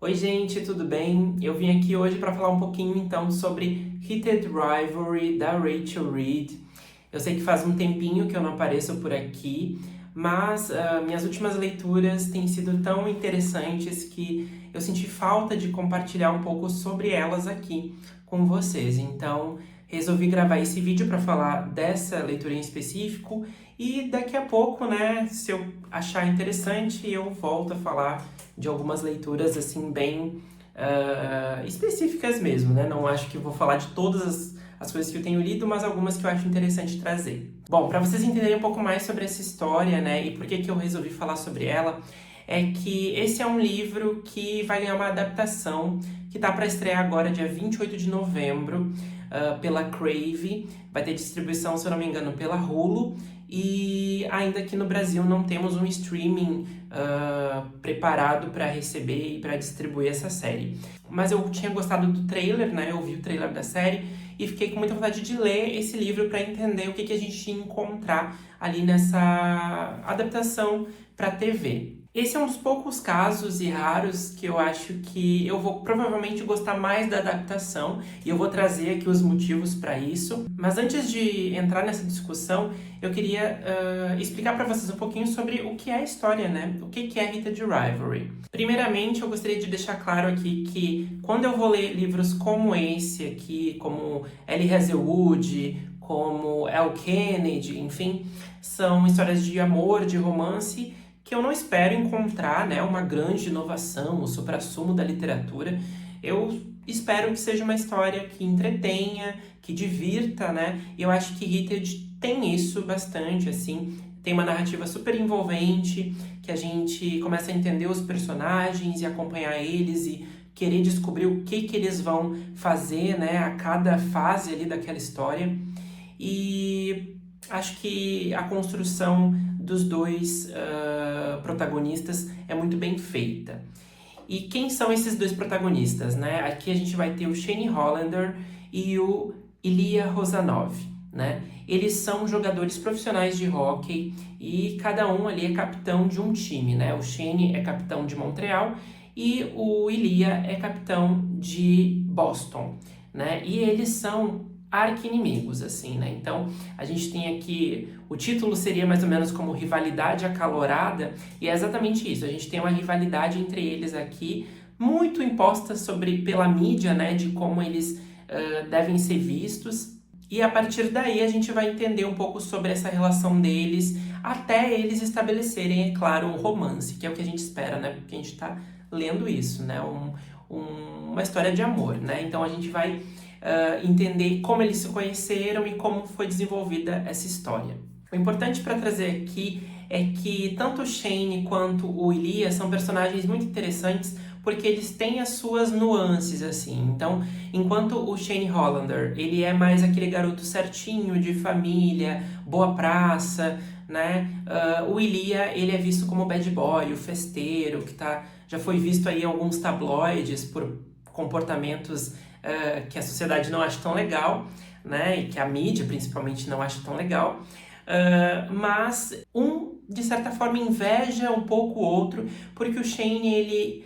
Oi, gente, tudo bem? Eu vim aqui hoje para falar um pouquinho então sobre Heated Rivalry da Rachel Reed. Eu sei que faz um tempinho que eu não apareço por aqui, mas minhas últimas leituras têm sido tão interessantes que eu senti falta de compartilhar um pouco sobre elas aqui com vocês. Então, resolvi gravar esse vídeo para falar dessa leitura em específico e daqui a pouco, né, se eu achar interessante, eu volto a falar de algumas leituras assim bem específicas mesmo, né? Não acho que vou falar de todas as coisas que eu tenho lido, mas algumas que eu acho interessante trazer. Bom, para vocês entenderem um pouco mais sobre essa história, né, e por que eu resolvi falar sobre ela, é que esse é um livro que vai ganhar uma adaptação que tá para estrear agora, dia 28 de novembro, pela Crave. Vai ter distribuição, se eu não me engano, pela Hulu. E ainda aqui no Brasil não temos um streaming preparado para receber e para distribuir essa série. Mas eu tinha gostado do trailer, né? Eu vi o trailer da série e fiquei com muita vontade de ler esse livro para entender o que a gente ia encontrar ali nessa adaptação para TV. Esse é um dos poucos casos e raros que eu acho que eu vou provavelmente gostar mais da adaptação e eu vou trazer aqui os motivos para isso. Mas antes de entrar nessa discussão, eu queria explicar para vocês um pouquinho sobre o que é a história, né? O que é Heated Rivalry. Primeiramente, eu gostaria de deixar claro aqui que quando eu vou ler livros como esse aqui, como L. Hazelwood, como Elle Kennedy, enfim, são histórias de amor, de romance, que eu não espero encontrar, né, uma grande inovação, o suprassumo da literatura. Eu espero que seja uma história que entretenha, que divirta, né? E eu acho que Heated tem isso bastante, assim. Tem uma narrativa super envolvente, que a gente começa a entender os personagens e acompanhar eles e querer descobrir o que eles vão fazer, né, a cada fase ali daquela história. E acho que a construção dos dois protagonistas é muito bem feita. E quem são esses dois protagonistas, né? Aqui a gente vai ter o Shane Hollander e o Ilya Rozanov, né? Eles são jogadores profissionais de hóquei e cada um ali é capitão de um time, né? O Shane é capitão de Montreal e o Ilya é capitão de Boston, né? E eles são arqui-inimigos, assim, né? Então, a gente tem aqui, o título seria mais ou menos como rivalidade acalorada, e é exatamente isso, a gente tem uma rivalidade entre eles aqui, muito imposta pela mídia, né, de como eles devem ser vistos, e a partir daí a gente vai entender um pouco sobre essa relação deles, até eles estabelecerem, é claro, um romance, que é o que a gente espera, né, porque a gente tá lendo isso, né, uma história de amor, né, então a gente vai entender como eles se conheceram e como foi desenvolvida essa história. O importante para trazer aqui é que tanto o Shane quanto o Ilya são personagens muito interessantes porque eles têm as suas nuances, assim. Então, enquanto o Shane Hollander, ele é mais aquele garoto certinho, de família, boa praça, né? O Ilya, ele é visto como o bad boy, o festeiro, que já foi visto aí em alguns tabloides por comportamentos que a sociedade não acha tão legal, né? E que a mídia, principalmente, não acha tão legal. Mas de certa forma, inveja um pouco o outro, porque o Shane, ele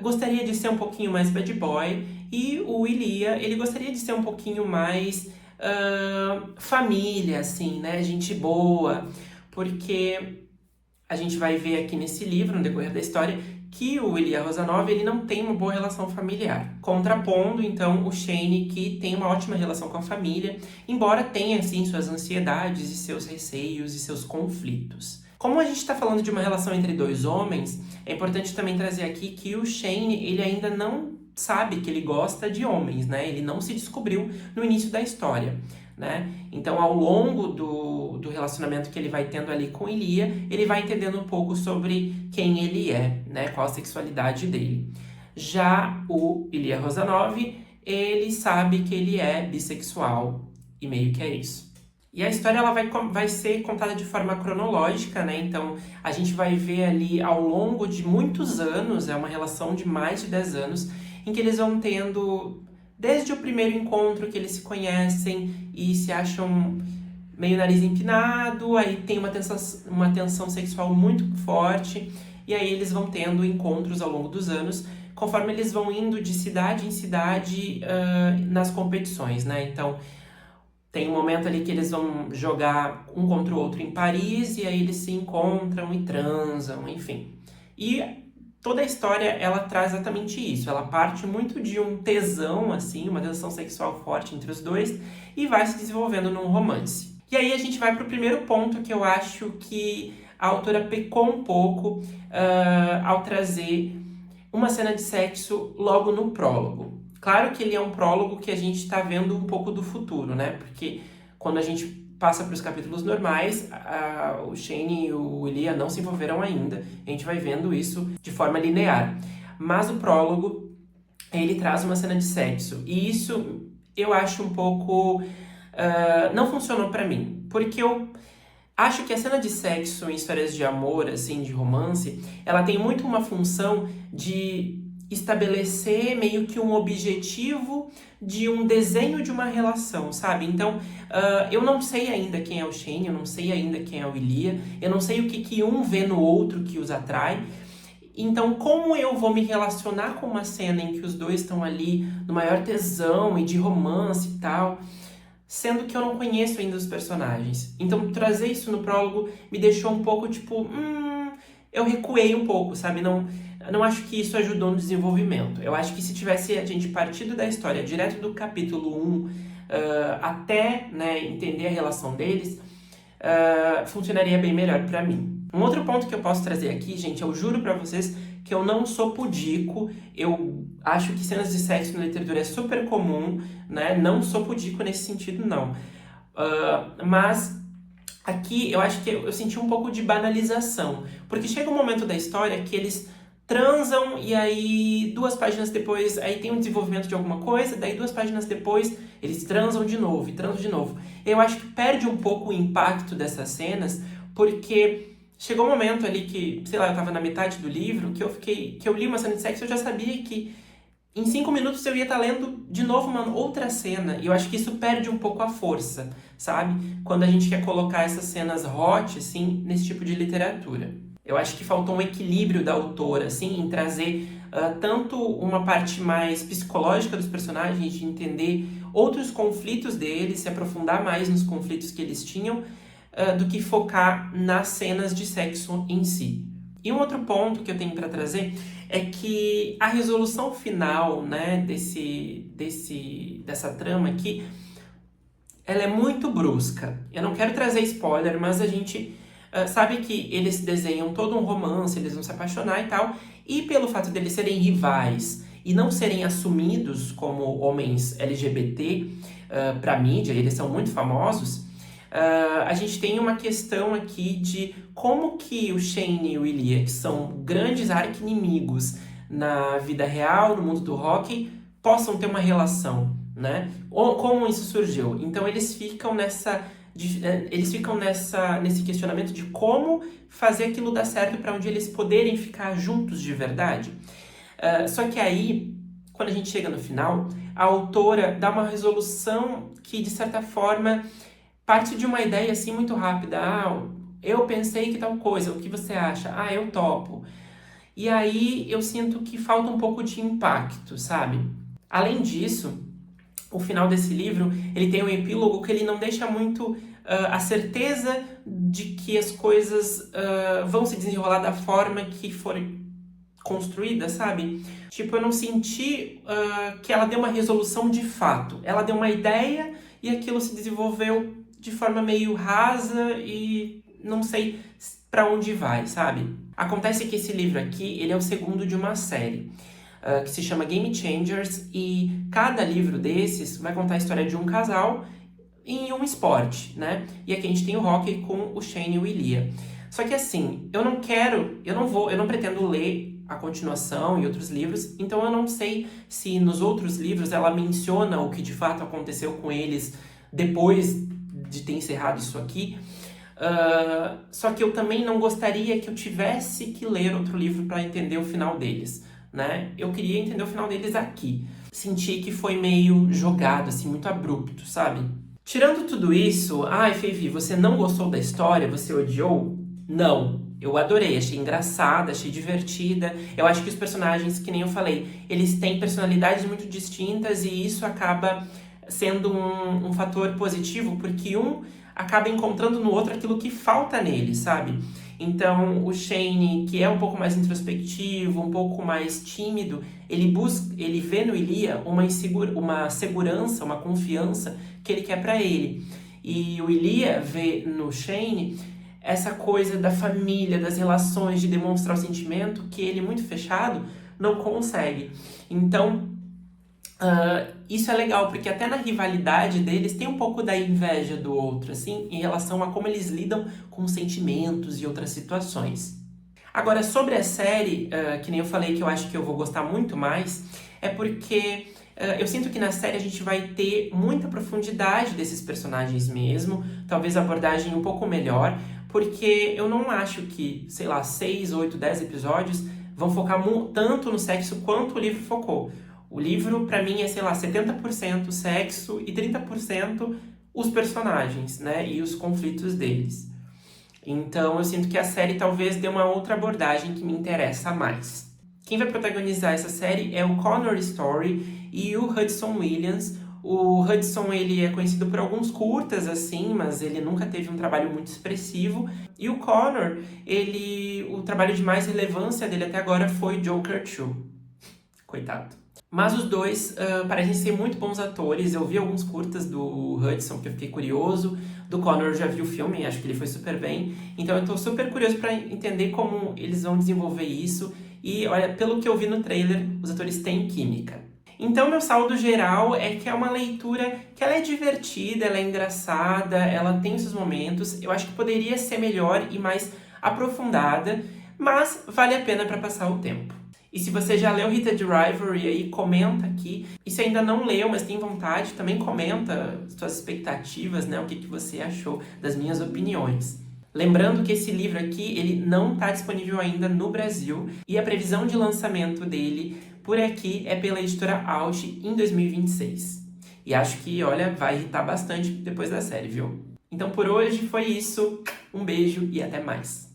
gostaria de ser um pouquinho mais bad boy, e o Ilya, ele gostaria de ser um pouquinho mais família, assim, né? Gente boa, porque a gente vai ver aqui nesse livro, no decorrer da história, que o Ilya Rozanov, ele não tem uma boa relação familiar. Contrapondo, então, o Shane, que tem uma ótima relação com a família, embora tenha, assim, suas ansiedades e seus receios e seus conflitos. Como a gente está falando de uma relação entre dois homens, é importante também trazer aqui que o Shane, ele ainda não sabe que ele gosta de homens, né? Ele não se descobriu no início da história, né? Então, ao longo do relacionamento que ele vai tendo ali com Ilya, ele vai entendendo um pouco sobre quem ele é, né? Qual a sexualidade dele. Já o Ilya Rozanov, ele sabe que ele é bissexual e meio que é isso. E a história ela vai ser contada de forma cronológica, né? Então, a gente vai ver ali ao longo de muitos anos, é uma relação de mais de 10 anos, em que eles vão tendo, desde o primeiro encontro que eles se conhecem e se acham meio nariz empinado, aí tem uma tensão sexual muito forte, e aí eles vão tendo encontros ao longo dos anos, conforme eles vão indo de cidade em cidade nas competições, né? Então, tem um momento ali que eles vão jogar um contra o outro em Paris, e aí eles se encontram e transam, enfim. E toda a história, ela traz exatamente isso. Ela parte muito de um tesão, assim, uma tensão sexual forte entre os dois, e vai se desenvolvendo num romance. E aí a gente vai pro primeiro ponto, que eu acho que a autora pecou um pouco ao trazer uma cena de sexo logo no prólogo. Claro que ele é um prólogo que a gente está vendo um pouco do futuro, né? Porque quando a gente passa para os capítulos normais, o Shane e o Ilia não se envolveram ainda. A gente vai vendo isso de forma linear. Mas o prólogo, ele traz uma cena de sexo. E isso eu acho um pouco... não funcionou para mim. Porque eu acho que a cena de sexo em histórias de amor, assim, de romance, ela tem muito uma função de estabelecer meio que um objetivo de um desenho de uma relação, sabe? Então, eu não sei ainda quem é o Shane, eu não sei ainda quem é o Ilia, eu não sei o que um vê no outro que os atrai. Então, como eu vou me relacionar com uma cena em que os dois estão ali no maior tesão e de romance e tal, sendo que eu não conheço ainda os personagens? Então, trazer isso no prólogo me deixou um pouco tipo, eu recuei um pouco, sabe? Não acho que isso ajudou no desenvolvimento. Eu acho que se tivesse a gente partido da história direto do capítulo 1 até, né, entender a relação deles, funcionaria bem melhor pra mim. Um outro ponto que eu posso trazer aqui, gente, eu juro pra vocês que eu não sou pudico. Eu acho que cenas de sexo na literatura é super comum, né? Não sou pudico nesse sentido, não. Mas aqui eu acho que eu senti um pouco de banalização. Porque chega um momento da história que eles transam e aí 2 páginas depois aí tem um desenvolvimento de alguma coisa, daí 2 páginas depois eles transam de novo e transam de novo. Eu acho que perde um pouco o impacto dessas cenas, porque chegou um momento ali que, sei lá, eu tava na metade do livro, que eu li uma cena de sexo e eu já sabia que em 5 minutos eu ia estar lendo de novo uma outra cena. E eu acho que isso perde um pouco a força, sabe? Quando a gente quer colocar essas cenas hot, assim, nesse tipo de literatura. Eu acho que faltou um equilíbrio da autora, assim, em trazer tanto uma parte mais psicológica dos personagens, de entender outros conflitos deles, se aprofundar mais nos conflitos que eles tinham, do que focar nas cenas de sexo em si. E um outro ponto que eu tenho para trazer é que a resolução final, né, dessa trama aqui, ela é muito brusca. Eu não quero trazer spoiler, mas a gente sabe que eles desenham todo um romance, eles vão se apaixonar e tal, e pelo fato deles serem rivais e não serem assumidos como homens LGBT para mídia, eles são muito famosos, a gente tem uma questão aqui de como que o Shane e o Ilia, que são grandes arqui-inimigos na vida real, no mundo do hockey, possam ter uma relação, né? Como isso surgiu? Então eles ficam nesse questionamento de como fazer aquilo dar certo para onde eles poderem ficar juntos de verdade. Só que aí, quando a gente chega no final, a autora dá uma resolução que, de certa forma, parte de uma ideia assim muito rápida. Eu pensei que tal coisa, o que você acha? Eu topo. E aí eu sinto que falta um pouco de impacto, sabe? Além disso, o final desse livro, ele tem um epílogo que ele não deixa muito a certeza de que as coisas vão se desenrolar da forma que forem construídas, sabe? Tipo, eu não senti que ela deu uma resolução de fato. Ela deu uma ideia e aquilo se desenvolveu de forma meio rasa e não sei pra onde vai, sabe? Acontece que esse livro aqui, ele é o segundo de uma série que se chama Game Changers, e cada livro desses vai contar a história de um casal em um esporte, né? E aqui a gente tem o hockey com o Shane e o Ilia. Só que assim, eu não pretendo ler a continuação e outros livros, então eu não sei se nos outros livros ela menciona o que de fato aconteceu com eles depois de ter encerrado isso aqui. Só que eu também não gostaria que eu tivesse que ler outro livro para entender o final deles, né? Eu queria entender o final deles aqui. Senti que foi meio jogado, assim, muito abrupto, sabe? Tirando tudo isso, Fevi, você não gostou da história? Você odiou? Não. Eu adorei, achei engraçada, achei divertida. Eu acho que os personagens, que nem eu falei, eles têm personalidades muito distintas e isso acaba sendo um fator positivo, porque um acaba encontrando no outro aquilo que falta nele, sabe? Então, o Shane, que é um pouco mais introspectivo, um pouco mais tímido, ele vê no Ilia uma segurança, uma confiança que ele quer pra ele. E o Ilia vê no Shane essa coisa da família, das relações, de demonstrar o sentimento que ele, muito fechado, não consegue. Então, isso é legal, porque até na rivalidade deles tem um pouco da inveja do outro, assim, em relação a como eles lidam com sentimentos e outras situações. Agora, sobre a série, que nem eu falei que eu acho que eu vou gostar muito mais, é porque eu sinto que na série a gente vai ter muita profundidade desses personagens mesmo, talvez abordagem um pouco melhor, porque eu não acho que, sei lá, 6, 8, 10 episódios vão focar tanto no sexo quanto o livro focou. O livro, pra mim, é, sei lá, 70% sexo e 30% os personagens, né? E os conflitos deles. Então, eu sinto que a série talvez dê uma outra abordagem que me interessa mais. Quem vai protagonizar essa série é o Connor Story e o Hudson Williams. O Hudson, ele é conhecido por alguns curtas, assim, mas ele nunca teve um trabalho muito expressivo. E o Connor, o trabalho de mais relevância dele até agora foi Joker 2. Coitado. Mas os dois parecem ser muito bons atores. Eu vi alguns curtas do Hudson, que eu fiquei curioso. Do Connor eu já vi o filme, acho que ele foi super bem. Então eu tô super curioso para entender como eles vão desenvolver isso. E olha, pelo que eu vi no trailer, os atores têm química. Então meu saldo geral é que é uma leitura que ela é divertida, ela é engraçada, ela tem seus momentos. Eu acho que poderia ser melhor e mais aprofundada, mas vale a pena para passar o tempo. E se você já leu Heated Rivalry, aí comenta aqui. E se ainda não leu, mas tem vontade, também comenta suas expectativas, né? O que você achou das minhas opiniões. Lembrando que esse livro aqui, ele não está disponível ainda no Brasil. E a previsão de lançamento dele por aqui é pela editora Out em 2026. E acho que, olha, vai irritar bastante depois da série, viu? Então por hoje foi isso. Um beijo e até mais.